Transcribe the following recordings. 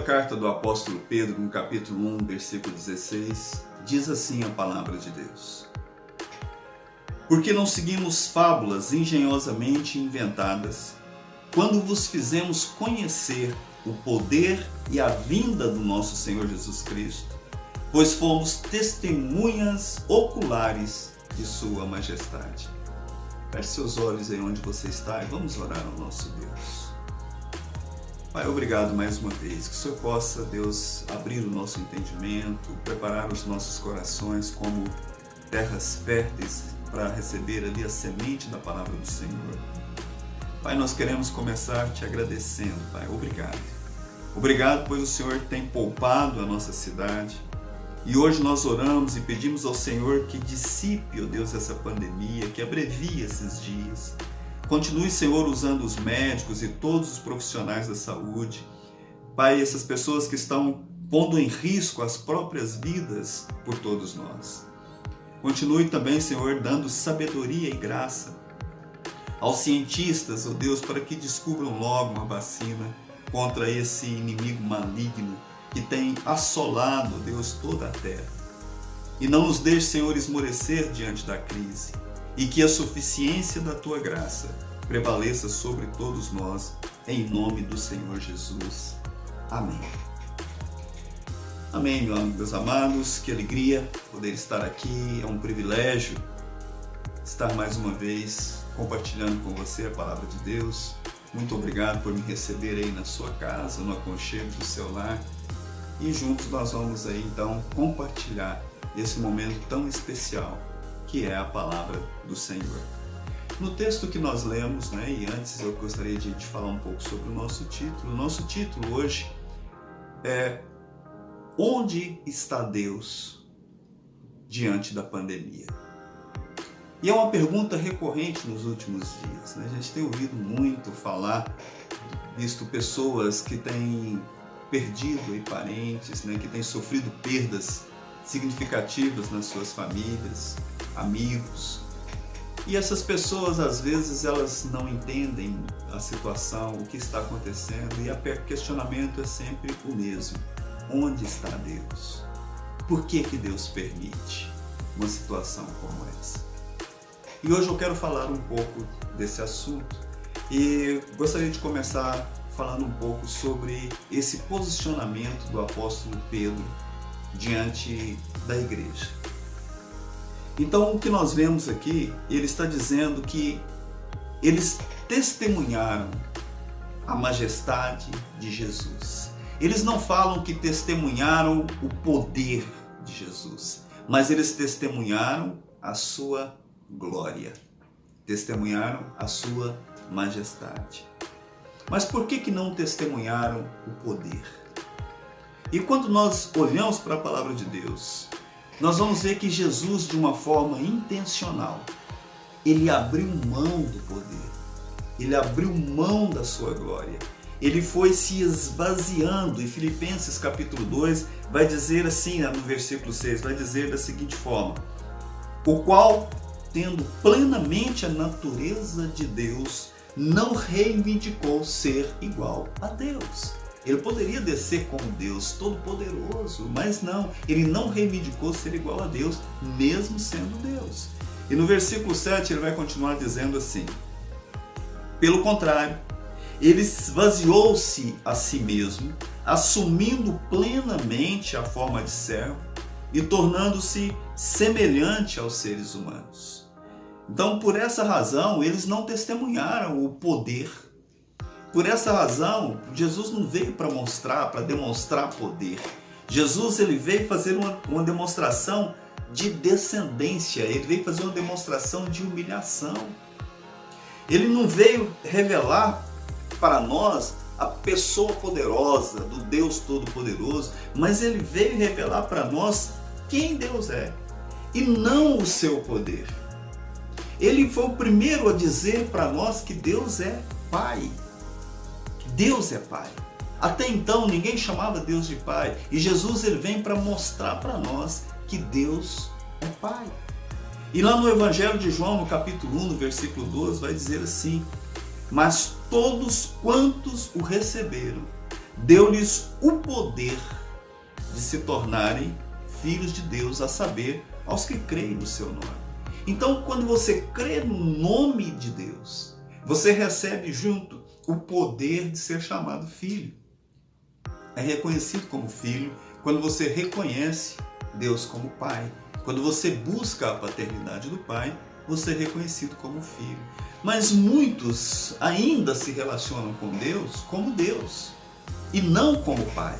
carta do apóstolo Pedro, no capítulo 1, versículo 16, diz assim a palavra de Deus: Porque não seguimos fábulas engenhosamente inventadas, quando vos fizemos conhecer o poder e a vinda do nosso Senhor Jesus Cristo, pois fomos testemunhas oculares de sua majestade. Feche seus olhos aí onde você está e vamos orar ao nosso Deus. Pai, obrigado mais uma vez. Que o Senhor possa, Deus, abrir o nosso entendimento, preparar os nossos corações como terras férteis para receber ali a semente da palavra do Senhor. Pai, nós queremos começar te agradecendo, Pai. Obrigado. Obrigado, pois o Senhor tem poupado a nossa cidade. E hoje nós oramos e pedimos ao Senhor que dissipe, ó Deus, essa pandemia, que abrevie esses dias. Continue, Senhor, usando os médicos e todos os profissionais da saúde. Pai, essas pessoas que estão pondo em risco as próprias vidas por todos nós. Continue também, Senhor, dando sabedoria e graça aos cientistas, ó Deus, para que descubram logo uma vacina contra esse inimigo maligno que tem assolado, Deus, toda a terra. E não nos deixe, Senhor, esmorecer diante da crise, e que a suficiência da Tua graça prevaleça sobre todos nós, em nome do Senhor Jesus. Amém. Amém, meus amados, que alegria poder estar aqui, é um privilégio estar mais uma vez compartilhando com você a palavra de Deus. Muito obrigado por me receber aí na sua casa, no aconchego do seu lar. E juntos nós vamos aí então compartilhar esse momento tão especial que é a palavra do Senhor. No texto que nós lemos, e antes eu gostaria de falar um pouco sobre o nosso título. O nosso título hoje é Onde está Deus diante da pandemia? E é uma pergunta recorrente nos últimos dias. A gente tem ouvido muito falar, visto pessoas que têm perdido aí parentes, que têm sofrido perdas significativas nas suas famílias, amigos. E essas pessoas, às vezes, elas não entendem a situação, o que está acontecendo, e o questionamento é sempre o mesmo. Onde está Deus? Por que Deus permite uma situação como essa? E hoje eu quero falar um pouco desse assunto e gostaria de começar falando um pouco sobre esse posicionamento do apóstolo Pedro diante da igreja. Então, o que nós vemos aqui, ele está dizendo que eles testemunharam a majestade de Jesus. Eles não falam que testemunharam o poder de Jesus, mas eles testemunharam a sua glória, testemunharam a sua majestade. Mas por que não testemunharam o poder? E quando nós olhamos para a palavra de Deus, nós vamos ver que Jesus, de uma forma intencional, ele abriu mão do poder, ele abriu mão da sua glória, ele foi se esvaziando. E Filipenses capítulo 2 vai dizer assim, no versículo 6, vai dizer da seguinte forma: o qual, tendo plenamente a natureza de Deus, não reivindicou ser igual a Deus. Ele poderia descer como Deus Todo-Poderoso, mas não, ele não reivindicou ser igual a Deus, mesmo sendo Deus. E no versículo 7 ele vai continuar dizendo assim: pelo contrário, ele esvaziou-se a si mesmo, assumindo plenamente a forma de servo e tornando-se semelhante aos seres humanos. Então, por essa razão, eles não testemunharam o poder. Por essa razão, Jesus não veio para demonstrar poder. Jesus, ele veio fazer uma demonstração de descendência, ele veio fazer uma demonstração de humilhação. Ele não veio revelar para nós a pessoa poderosa do Deus Todo-Poderoso, mas ele veio revelar para nós quem Deus é e não o seu poder. Ele foi o primeiro a dizer para nós que Deus é Pai. Deus é Pai. Até então ninguém chamava Deus de Pai. E Jesus, ele vem para mostrar para nós que Deus é Pai. E lá no Evangelho de João, no capítulo 1, no versículo 12, vai dizer assim: mas todos quantos o receberam, deu-lhes o poder de se tornarem filhos de Deus, a saber, aos que creem no seu nome. Então, quando você crê no nome de Deus, você recebe junto o poder de ser chamado filho. É reconhecido como filho quando você reconhece Deus como Pai. Quando você busca a paternidade do Pai, você é reconhecido como filho. Mas muitos ainda se relacionam com Deus como Deus e não como Pai.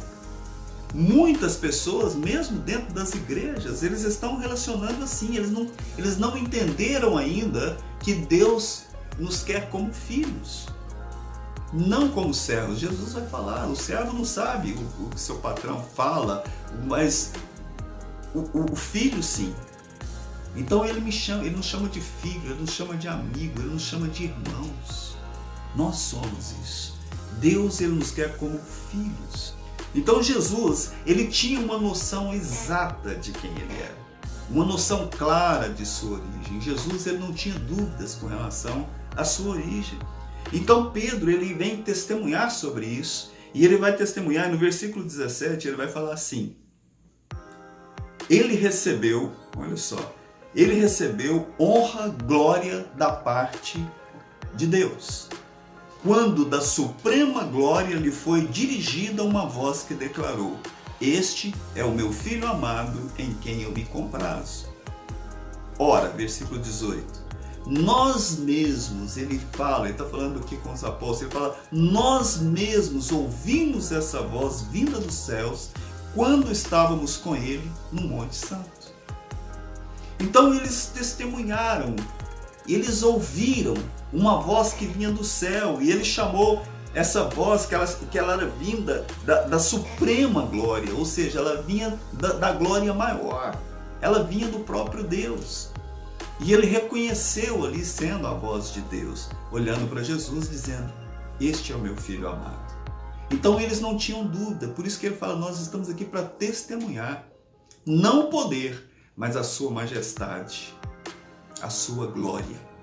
Muitas pessoas, mesmo dentro das igrejas, eles estão relacionando assim, eles não entenderam ainda que Deus nos quer como filhos, não como servos. Jesus vai falar, o servo não sabe o que seu patrão fala, mas o filho sim. Então ele nos chama de filho, ele nos chama de amigo, ele nos chama de irmãos. Nós somos isso. Deus, ele nos quer como filhos. Então Jesus, ele tinha uma noção exata de quem ele era, uma noção clara de sua origem. Jesus, ele não tinha dúvidas com relação à sua origem. Então Pedro, ele vem testemunhar sobre isso, e ele vai testemunhar no versículo 17, ele vai falar assim: ele recebeu, olha só, ele recebeu honra, glória da parte de Deus, quando da suprema glória lhe foi dirigida uma voz que declarou: este é o meu filho amado, em quem eu me comprazo. Ora, versículo 18, nós mesmos, ele está falando aqui com os apóstolos, ele fala, nós mesmos ouvimos essa voz vinda dos céus, quando estávamos com ele no Monte Santo. Então eles testemunharam, eles ouviram uma voz que vinha do céu, e ele chamou essa voz que ela era vinda da suprema glória, ou seja, ela vinha da glória maior, ela vinha do próprio Deus. E ele reconheceu ali sendo a voz de Deus, olhando para Jesus, dizendo: este é o meu filho amado. Então eles não tinham dúvida, por isso que ele fala, nós estamos aqui para testemunhar, não o poder, mas a sua majestade, a sua glória.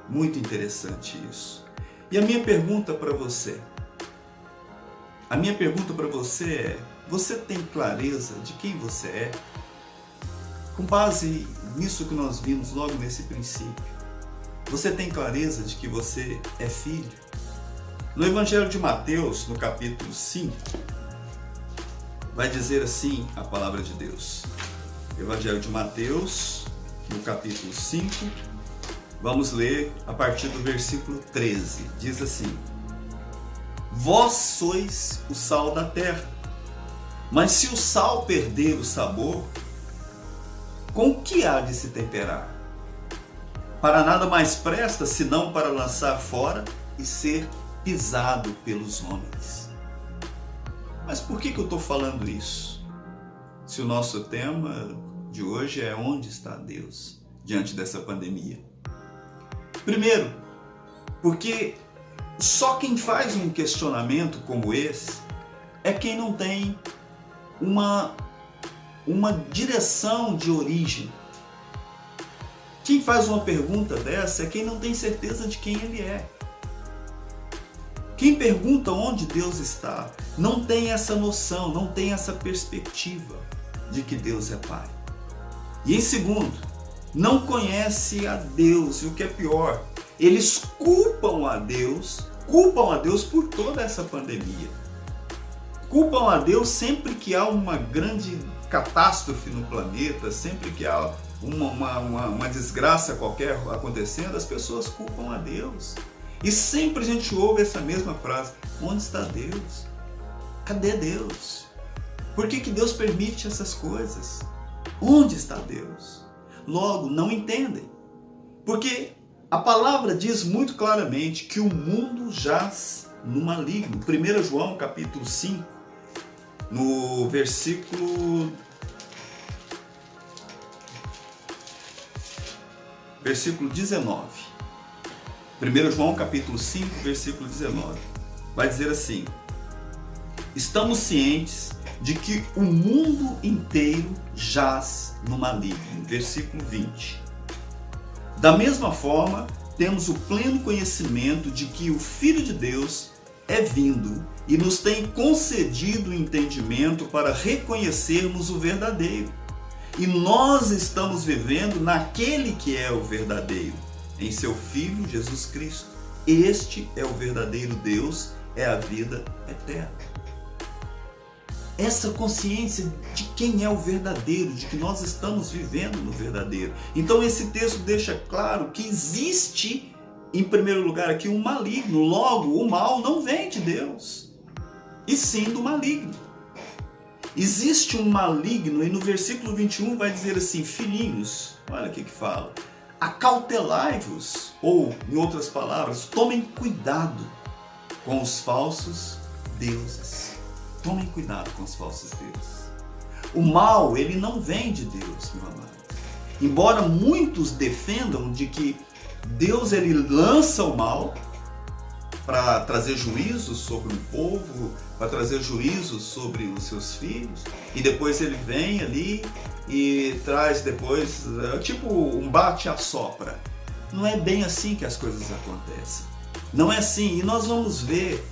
Muito interessante isso. E a minha pergunta para você é, você tem clareza de quem você é? Com base nisso que nós vimos logo nesse princípio, você tem clareza de que você é filho? No Evangelho de Mateus, no capítulo 5, vai dizer assim a palavra de Deus. Evangelho de Mateus, no capítulo 5, vamos ler a partir do versículo 13. Diz assim: vós sois o sal da terra, mas se o sal perder o sabor, com que há de se temperar? Para nada mais presta, senão para lançar fora e ser pisado pelos homens. Mas por que eu estou falando isso? Se o nosso tema de hoje é onde está Deus diante dessa pandemia? Primeiro, porque só quem faz um questionamento como esse é quem não tem uma direção de origem. Quem faz uma pergunta dessa é quem não tem certeza de quem ele é. Quem pergunta onde Deus está não tem essa noção, não tem essa perspectiva de que Deus é Pai. E em segundo, não conhece a Deus, e o que é pior, eles culpam a Deus por toda essa pandemia. Culpam a Deus sempre que há uma grande catástrofe no planeta, sempre que há uma desgraça qualquer acontecendo, as pessoas culpam a Deus. E sempre a gente ouve essa mesma frase: onde está Deus? Cadê Deus? Por que Deus permite essas coisas? Onde está Deus? Logo, não entendem. Porque a palavra diz muito claramente que o mundo jaz no maligno. 1 João capítulo 5, no versículo 19. 1 João capítulo 5, versículo 19. Vai dizer assim: estamos cientes de que o mundo inteiro jaz no maligno. Versículo 20. Da mesma forma, temos o pleno conhecimento de que o Filho de Deus é vindo e nos tem concedido o entendimento para reconhecermos o verdadeiro. E nós estamos vivendo naquele que é o verdadeiro, em seu Filho Jesus Cristo. Este é o verdadeiro Deus, é a vida eterna. Essa consciência de quem é o verdadeiro, de que nós estamos vivendo no verdadeiro. Então esse texto deixa claro que existe, em primeiro lugar aqui, um maligno. Logo, o mal não vem de Deus, e sim do maligno. Existe um maligno, e no versículo 21 vai dizer assim: filhinhos, olha o que fala, acautelai-vos, ou em outras palavras, tomem cuidado com os falsos deuses. Tomem cuidado com os falsos deuses. O mal, ele não vem de Deus, meu amado. Embora muitos defendam de que Deus, ele lança o mal para trazer juízo sobre um povo, para trazer juízo sobre os seus filhos, e depois ele vem ali e traz depois, tipo um bate-a-sopra. Não é bem assim que as coisas acontecem. Não é assim, e nós vamos ver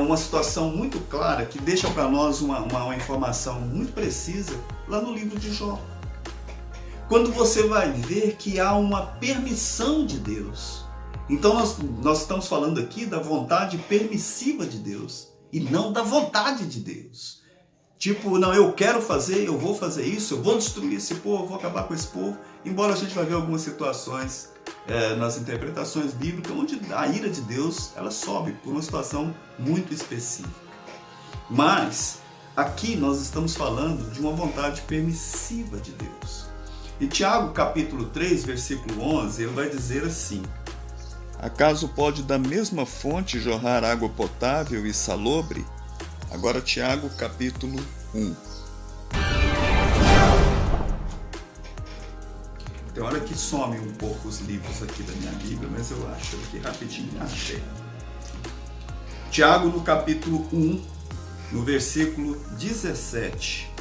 uma situação muito clara que deixa para nós uma informação muito precisa lá no livro de Jó. Quando você vai ver que há uma permissão de Deus. Então nós estamos falando aqui da vontade permissiva de Deus e não da vontade de Deus. Tipo, não, eu quero fazer, eu vou fazer isso, eu vou destruir esse povo, eu vou acabar com esse povo. Embora a gente vai ver algumas situações nas interpretações bíblicas onde a ira de Deus ela sobe por uma situação muito específica. Mas aqui nós estamos falando de uma vontade permissiva de Deus. E Tiago capítulo 3, versículo 11, ele vai dizer assim: acaso pode da mesma fonte jorrar água potável e salobre? Agora Tiago capítulo 1. Tem hora que some um pouco os livros aqui da minha Bíblia, mas eu acho aqui rapidinho, achei. Tiago no capítulo 1, no versículo 17.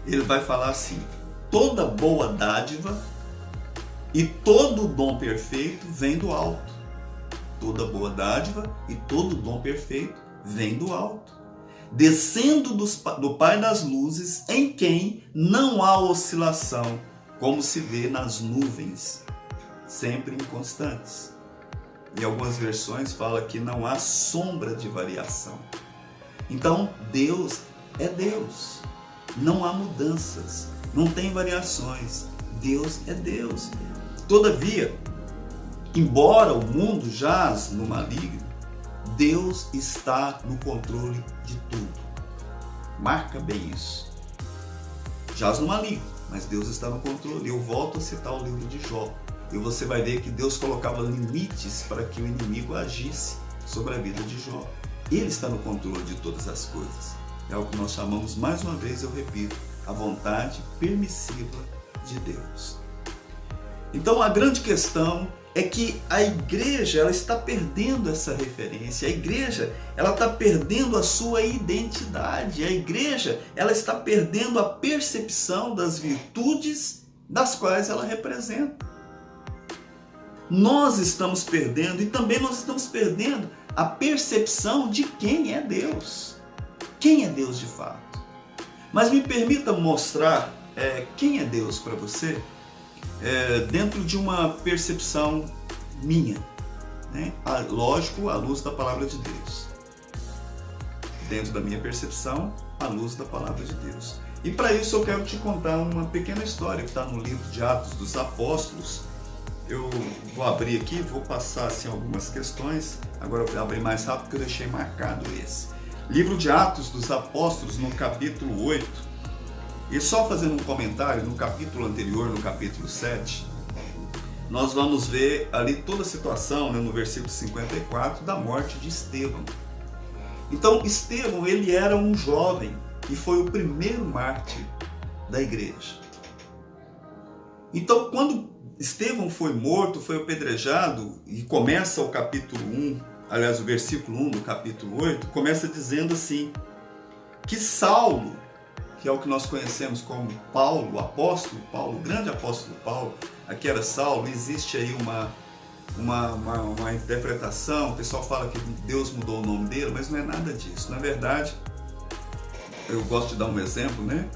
Ele vai falar assim: toda boa dádiva e todo dom perfeito vem do alto. Toda boa dádiva e todo dom perfeito vem do alto, descendo do Pai das luzes, em quem não há oscilação, como se vê nas nuvens, sempre inconstantes. Em algumas versões fala que não há sombra de variação. Então Deus é Deus, não há mudanças, não tem variações. Deus é Deus. Todavia, embora o mundo jaz no maligno, Deus está no controle de tudo. Marca bem isso. Jaz no maligno, mas Deus está no controle. Eu volto a citar o livro de Jó. E você vai ver que Deus colocava limites para que o inimigo agisse sobre a vida de Jó. Ele está no controle de todas as coisas. É o que nós chamamos, mais uma vez, eu repito, a vontade permissiva de Deus. Então a grande questão é que a igreja ela está perdendo essa referência, a igreja ela está perdendo a sua identidade, a igreja ela está perdendo a percepção das virtudes das quais ela representa. Nós estamos perdendo e também nós estamos perdendo a percepção de quem é Deus. Quem é Deus de fato? Mas me permita mostrar quem é Deus para você dentro de uma percepção minha, né? Lógico, à luz da palavra de Deus. Dentro da minha percepção, à luz da palavra de Deus. E para isso eu quero te contar uma pequena história que está no livro de Atos dos Apóstolos. Eu vou abrir aqui, vou passar assim, algumas questões. Agora eu vou abrir mais rápido porque eu deixei marcado esse. Livro de Atos dos Apóstolos, no capítulo 8. E só fazendo um comentário, no capítulo anterior, no capítulo 7, nós vamos ver ali toda a situação, né, no versículo 54, da morte de Estevão. Então, Estevão, ele era um jovem e foi o primeiro mártir da igreja. Então, quando Estevão foi morto, foi apedrejado, e começa o capítulo 1, aliás, o versículo 1 do capítulo 8, começa dizendo assim, que Saulo, que é o que nós conhecemos como Paulo, o apóstolo Paulo, o grande apóstolo Paulo, aqui era Saulo, existe aí uma interpretação, o pessoal fala que Deus mudou o nome dele, mas não é nada disso. Na verdade, eu gosto de dar um exemplo, né?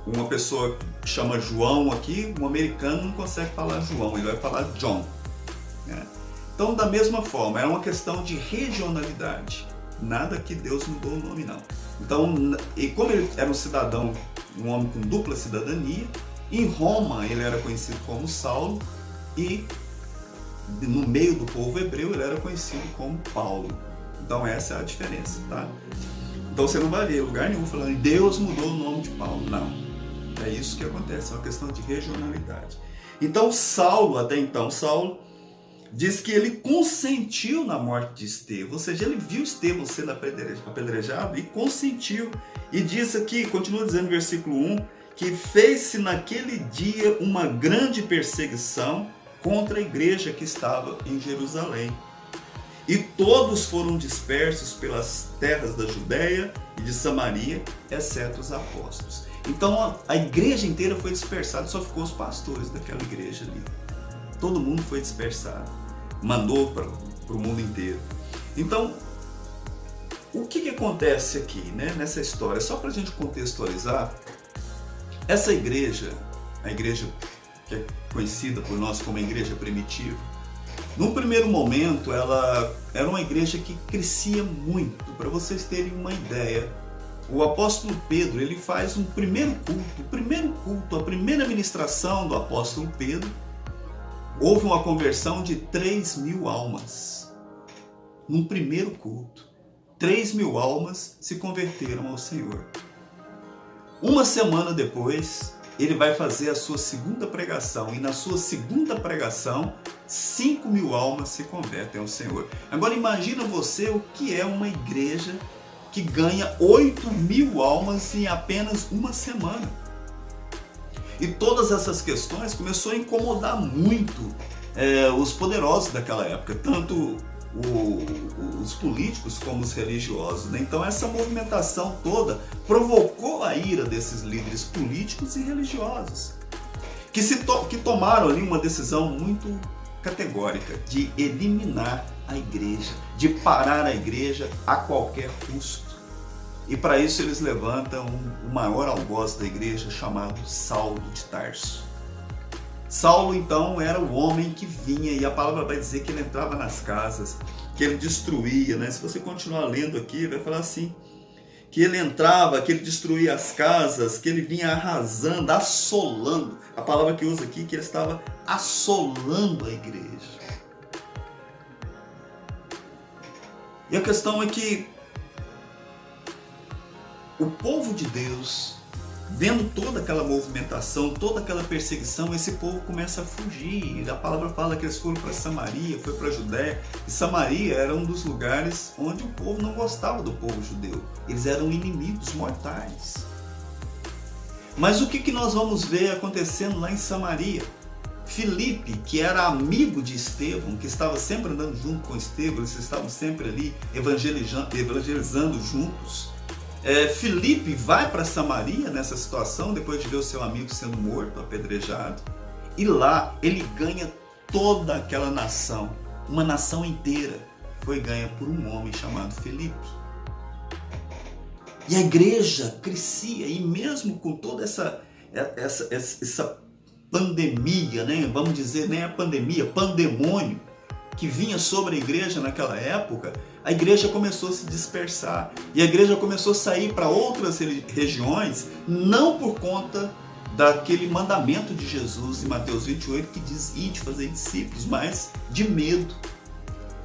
Uma pessoa que chama João aqui, um americano não consegue falar João, ele vai falar John, né? Então, da mesma forma, é uma questão de regionalidade. Nada que Deus mudou o nome, não. Então, e como ele era um cidadão, um homem com dupla cidadania, em Roma ele era conhecido como Saulo e no meio do povo hebreu ele era conhecido como Paulo. Então essa é a diferença, tá? Então você não vai ver lugar nenhum falando Deus mudou o nome de Paulo, não. É isso que acontece, é uma questão de regionalidade. Então Saulo, até então Saulo, diz que ele consentiu na morte de Estevão, ou seja, ele viu Estevão sendo apedrejado e consentiu. E diz aqui, continua dizendo no versículo 1, que fez-se naquele dia uma grande perseguição contra a igreja que estava em Jerusalém. E todos foram dispersos pelas terras da Judéia e de Samaria, exceto os apóstolos. Então a igreja inteira foi dispersada, só ficou os pastores daquela igreja ali. Todo mundo foi dispersado, mandou para o mundo inteiro. Então, o que acontece aqui, né, nessa história? Só para a gente contextualizar, essa igreja, a igreja que é conhecida por nós como a igreja primitiva, num primeiro momento ela era uma igreja que crescia muito. Para vocês terem uma ideia, o apóstolo Pedro, ele faz um primeiro culto, a primeira ministração do apóstolo Pedro, houve uma conversão de 3.000 almas. Num primeiro culto, 3.000 almas se converteram ao Senhor. Uma semana depois, ele vai fazer a sua segunda pregação, e na sua segunda pregação, 5.000 almas se convertem ao Senhor. Agora imagina você o que é uma igreja que ganha 8.000 almas em apenas uma semana. E todas essas questões começou a incomodar muito os poderosos daquela época, tanto os políticos como os religiosos, né? Então essa movimentação toda provocou a ira desses líderes políticos e religiosos, que tomaram ali uma decisão muito categórica de eliminar a igreja, de parar a igreja a qualquer custo. E para isso eles levantam o maior algoz da igreja, chamado Saulo de Tarso. Saulo então era o homem que vinha, e a palavra vai dizer que ele entrava nas casas, que ele destruía, né? Se você continuar lendo aqui, vai falar assim, que ele entrava, que ele destruía as casas, que ele vinha arrasando, assolando. A palavra que usa aqui, que ele estava assolando a igreja. E a questão é que o povo de Deus, vendo toda aquela movimentação, toda aquela perseguição, esse povo começa a fugir. A palavra fala que eles foram para Samaria, foi para a Judéia. E Samaria era um dos lugares onde o povo não gostava do povo judeu. Eles eram inimigos mortais. Mas o que nós vamos ver acontecendo lá em Samaria? Filipe, que era amigo de Estevão, que estava sempre andando junto com Estevão, eles estavam sempre ali evangelizando juntos. Filipe vai para Samaria nessa situação, depois de ver o seu amigo sendo morto, apedrejado, e lá ele ganha toda aquela nação, uma nação inteira foi ganha por um homem chamado Filipe. E a igreja crescia, e mesmo com toda essa pandemia, né? Vamos dizer, nem a pandemia, pandemônio, que vinha sobre a igreja naquela época, a igreja começou a se dispersar. E a igreja começou a sair para outras regiões, não por conta daquele mandamento de Jesus em Mateus 28, que diz, ide fazer discípulos, mas de medo.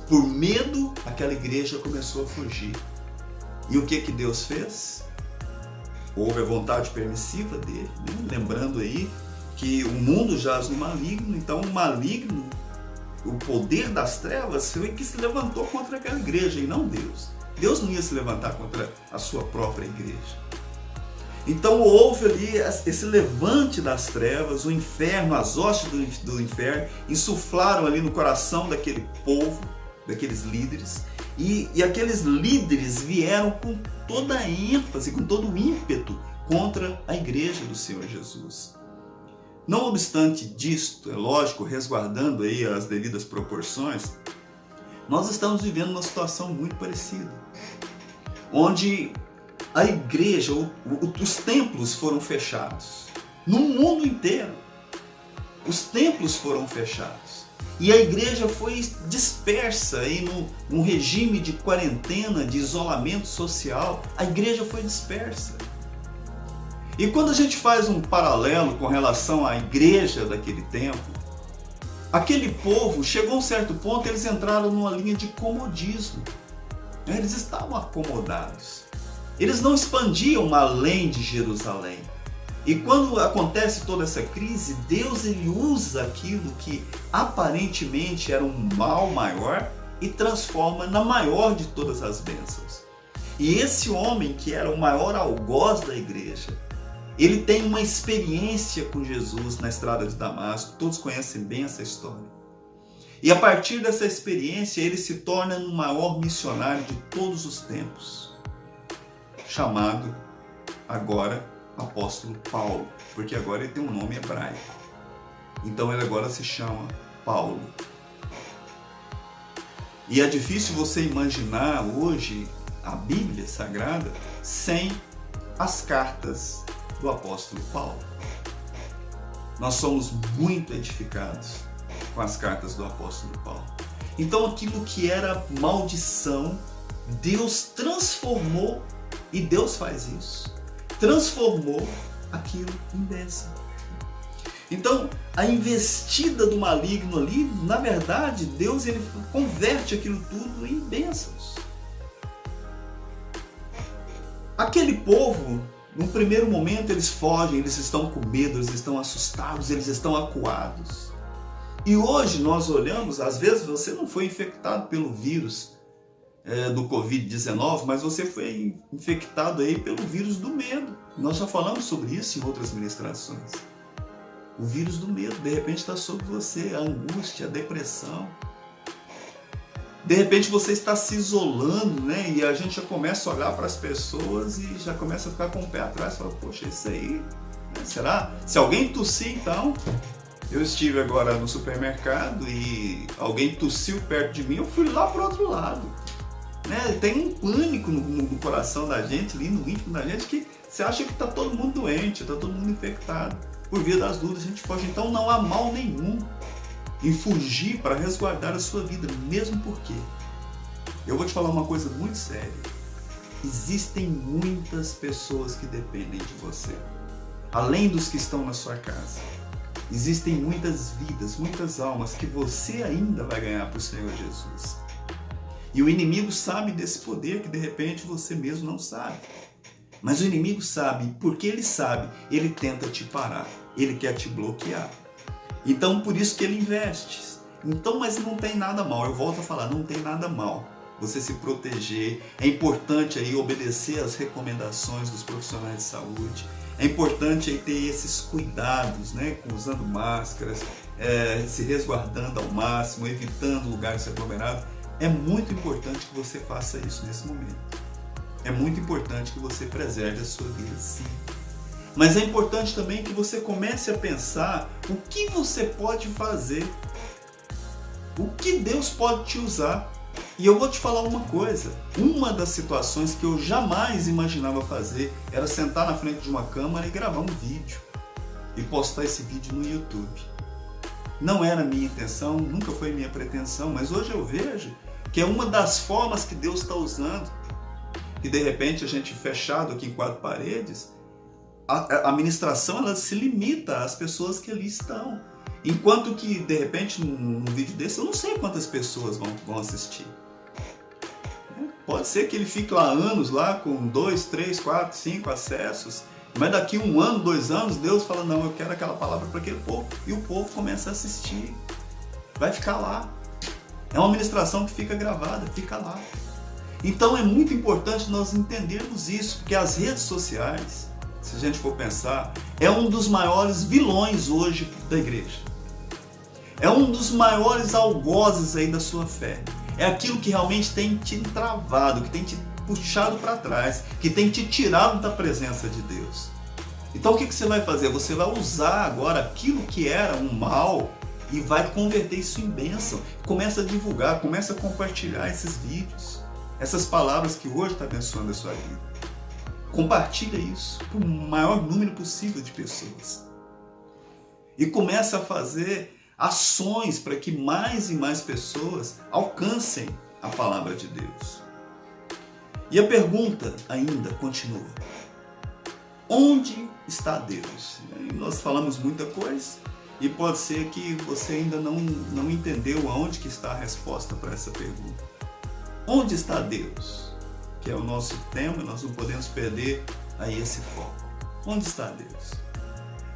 Por medo, aquela igreja começou a fugir. E o que Deus fez? Houve a vontade permissiva dele, né? Lembrando aí que o mundo jaz no maligno, então o maligno, o poder das trevas, foi que se levantou contra aquela igreja, e não Deus. Deus não ia se levantar contra a sua própria igreja. Então houve ali esse levante das trevas, o inferno, as hostes do inferno, insuflaram ali no coração daquele povo, daqueles líderes, e aqueles líderes vieram com toda a ênfase, com todo o ímpeto contra a igreja do Senhor Jesus. Não obstante disto, é lógico, resguardando aí as devidas proporções, nós estamos vivendo uma situação muito parecida, onde a igreja, os templos foram fechados. No mundo inteiro, os templos foram fechados. E a igreja foi dispersa aí num regime de quarentena, de isolamento social. A igreja foi dispersa. E quando a gente faz um paralelo com relação à igreja daquele tempo, aquele povo, chegou a um certo ponto, eles entraram numa linha de comodismo. Eles estavam acomodados. Eles não expandiam além de Jerusalém. E quando acontece toda essa crise, Deus ele usa aquilo que aparentemente era um mal maior e transforma na maior de todas as bênçãos. E esse homem, que era o maior algoz da igreja, ele tem uma experiência com Jesus na estrada de Damasco. Todos conhecem bem essa história. E a partir dessa experiência, ele se torna o maior missionário de todos os tempos, chamado agora apóstolo Paulo, porque agora ele tem um nome hebraico. Então ele agora se chama Paulo. E é difícil você imaginar hoje a Bíblia Sagrada sem as cartas do apóstolo Paulo. Nós somos muito edificados com as cartas do apóstolo Paulo. Então aquilo que era maldição, Deus transformou, e Deus faz isso, transformou aquilo em bênção. Então, a investida do maligno ali, na verdade, Deus ele converte aquilo tudo em bênçãos. Aquele povo, no primeiro momento, eles fogem, eles estão com medo, eles estão assustados, eles estão acuados. E hoje nós olhamos, às vezes você não foi infectado pelo vírus do Covid-19, mas você foi infectado aí pelo vírus do medo. Nós já falamos sobre isso em outras ministrações. O vírus do medo, de repente está sobre você, a angústia, a depressão. De repente você está se isolando, né? E a gente já começa a olhar para as pessoas e já começa a ficar com o pé atrás e fala, poxa, isso aí, né? Será? Se alguém tossir, então... Eu estive agora no supermercado e alguém tossiu perto de mim, eu fui lá para o outro lado. Né? Tem um pânico no coração da gente, ali no íntimo da gente, que você acha que está todo mundo doente, está todo mundo infectado. Por via das dúvidas a gente foge. Então não há mal nenhum em fugir para resguardar a sua vida, mesmo porque, eu vou te falar uma coisa muito séria, existem muitas pessoas que dependem de você, além dos que estão na sua casa. Existem muitas vidas, muitas almas que você ainda vai ganhar para o Senhor Jesus. E o inimigo sabe desse poder que de repente você mesmo não sabe. Mas o inimigo sabe, porque ele sabe, ele tenta te parar, ele quer te bloquear. Então por isso que ele investe. Então, mas não tem nada mal, eu volto a falar, não tem nada mal você se proteger. É importante aí obedecer às recomendações dos profissionais de saúde. É importante aí ter esses cuidados, né, usando máscaras, se resguardando ao máximo, evitando lugares aglomerados. É muito importante que você faça isso nesse momento. É muito importante que você preserve a sua vida, sim. Mas é importante também que você comece a pensar o que você pode fazer, o que Deus pode te usar. E eu vou te falar uma coisa, uma das situações que eu jamais imaginava fazer era sentar na frente de uma câmera e gravar um vídeo e postar esse vídeo no YouTube. Não era minha intenção, nunca foi minha pretensão, mas hoje eu vejo que é uma das formas que Deus está usando, que de repente a gente fechado aqui em quatro paredes, a ministração ela se limita às pessoas que ali estão. Enquanto que, de repente, num vídeo desse, eu não sei quantas pessoas vão assistir. Pode ser que ele fique lá anos, lá com 2, 3, 4, 5 acessos, mas daqui 1 ano, 2 anos, Deus fala, não, eu quero aquela palavra para aquele povo, e o povo começa a assistir. Vai ficar lá. É uma ministração que fica gravada, fica lá. Então é muito importante nós entendermos isso, porque as redes sociais, se a gente for pensar, é um dos maiores vilões hoje da igreja. É um dos maiores algozes aí da sua fé. É aquilo que realmente tem te travado, que tem te puxado para trás, que tem te tirado da presença de Deus. Então o que você vai fazer? Você vai usar agora aquilo que era um mal e vai converter isso em bênção. Começa a divulgar, começa a compartilhar esses vídeos, essas palavras que hoje estão abençoando a sua vida. Compartilha isso para o maior número possível de pessoas. E começa a fazer ações para que mais e mais pessoas alcancem a palavra de Deus. E a pergunta ainda continua: onde está Deus? E nós falamos muita coisa e pode ser que você ainda não entendeu aonde que está a resposta para essa pergunta. Onde está Deus? Que é o nosso tema, nós não podemos perder aí esse foco. Onde está Deus?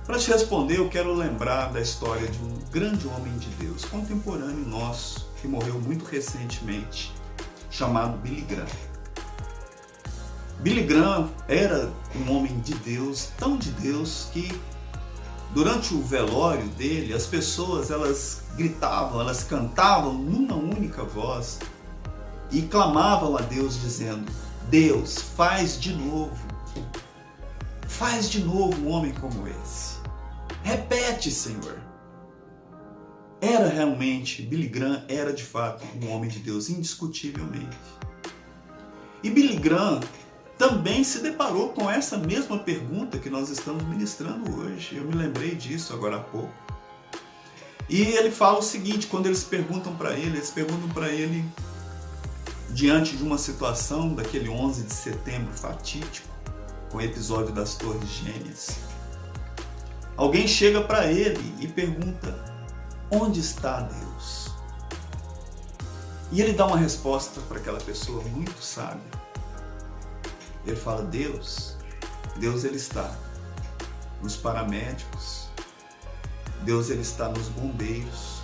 Para te responder, eu quero lembrar da história de um grande homem de Deus, contemporâneo nosso, que morreu muito recentemente, chamado Billy Graham. Billy Graham era um homem de Deus, tão de Deus, que durante o velório dele, as pessoas elas gritavam, elas cantavam numa única voz e clamavam a Deus dizendo: Deus, faz de novo um homem como esse. Repete, Senhor. Era realmente, Billy Graham era de fato um homem de Deus, indiscutivelmente. E Billy Graham também se deparou com essa mesma pergunta que nós estamos ministrando hoje. Eu me lembrei disso agora há pouco. E ele fala o seguinte, quando eles perguntam para ele diante de uma situação daquele 11 de setembro fatídico, com o episódio das Torres Gêmeas. Alguém chega para ele e pergunta: onde está Deus? E ele dá uma resposta para aquela pessoa muito sábia. Ele fala: Deus ele está nos paramédicos, Deus ele está nos bombeiros.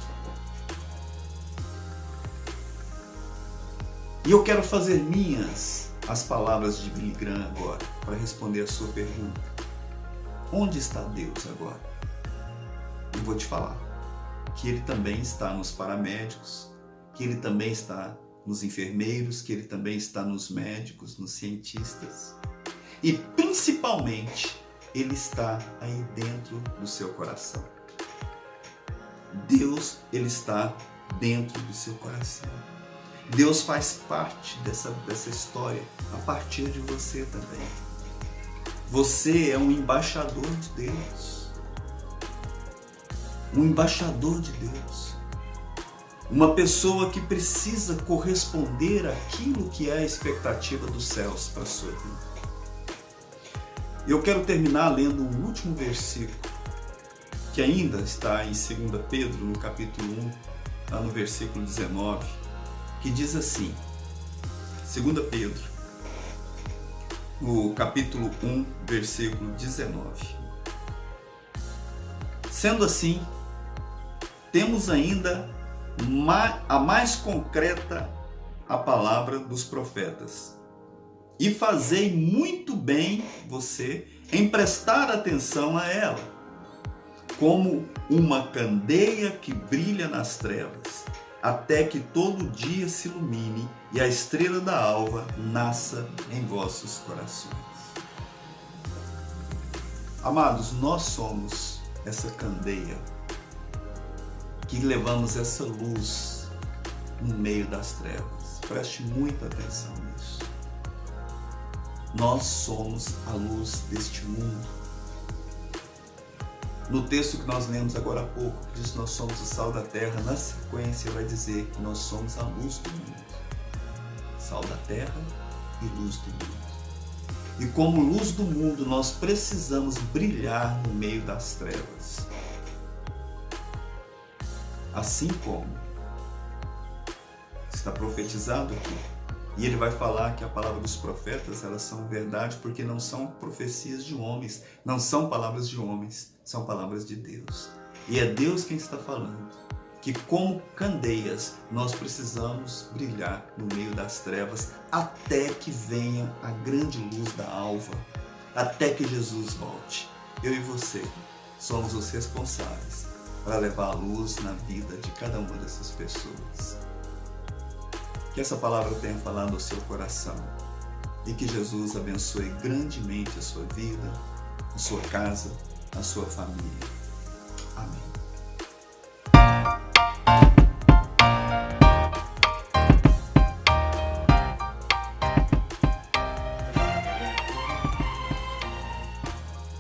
E eu quero fazer minhas as palavras de Billy Graham agora, para responder a sua pergunta. Onde está Deus agora? E vou te falar que Ele também está nos paramédicos, que Ele também está nos enfermeiros, que Ele também está nos médicos, nos cientistas. E principalmente, Ele está aí dentro do seu coração. Deus, Ele está dentro do seu coração. Deus faz parte dessa história a partir de você também. Você é um embaixador de Deus. Um embaixador de Deus. Uma pessoa que precisa corresponder àquilo que é a expectativa dos céus para a sua vida. Eu quero terminar lendo um último versículo, que ainda está em 2 Pedro, no capítulo 1, lá no versículo 19, que diz assim, 2 Pedro, no capítulo 1, versículo 19. Sendo assim, temos ainda a mais concreta a palavra dos profetas. E fazei muito bem você em prestar atenção a ela, como uma candeia que brilha nas trevas, até que todo dia se ilumine e a estrela da alva nasça em vossos corações. Amados, nós somos essa candeia que levamos essa luz no meio das trevas. Preste muita atenção nisso. Nós somos a luz deste mundo. No texto que nós lemos agora há pouco, diz que nós somos o sal da terra. Na sequência vai dizer que nós somos a luz do mundo. Sal da terra e luz do mundo. E como luz do mundo, nós precisamos brilhar no meio das trevas. Assim como está profetizado aqui. E ele vai falar que a palavra dos profetas, elas são verdade porque não são profecias de homens, não são palavras de homens, são palavras de Deus. E é Deus quem está falando, que como candeias nós precisamos brilhar no meio das trevas até que venha a grande luz da alva, até que Jesus volte. Eu e você somos os responsáveis para levar a luz na vida de cada uma dessas pessoas. Que essa palavra tenha falado ao seu coração e que Jesus abençoe grandemente a sua vida, a sua casa, a sua família. Amém.